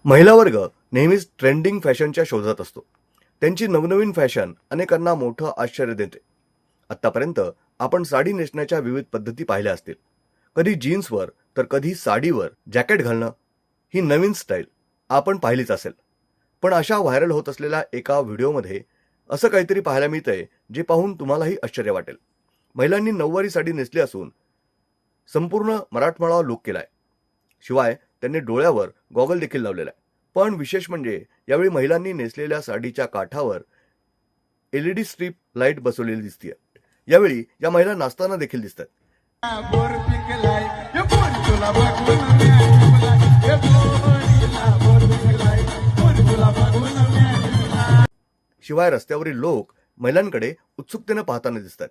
महिला वर्ग नेहमीच ट्रेंडिंग फॅशनच्या शोधात असतो. त्यांची नवनवीन फॅशन अनेकांना मोठं आश्चर्य देते. आत्तापर्यंत आपण साडी नेसण्याच्या विविध पद्धती पाहिल्या असतील. कधी जीन्सवर तर कधी साडीवर जॅकेट घालणं ही नवीन स्टाईल आपण पाहिलीच असेल. पण अशा व्हायरल होत असलेल्या एका व्हिडिओमध्ये असं काहीतरी पाहायला मिळतंय जे पाहून तुम्हालाही आश्चर्य वाटेल. महिलांनी नऊवारी साडी नेसली असून संपूर्ण मराठमोळा लुक केलाय. शिवाय त्यांनी डोळ्यावर गॉगल देखील लावलेला आहे. पण विशेष म्हणजे यावेळी महिलांनी नेसलेल्या साडीच्या काठावर LED स्ट्रीप लाईट बसवलेली दिसतीये. यावेळी या महिला नाचताना देखील दिसतात. शिवाय रस्त्यावरील लोक महिलांकडे उत्सुकतेने पाहताना दिसतात.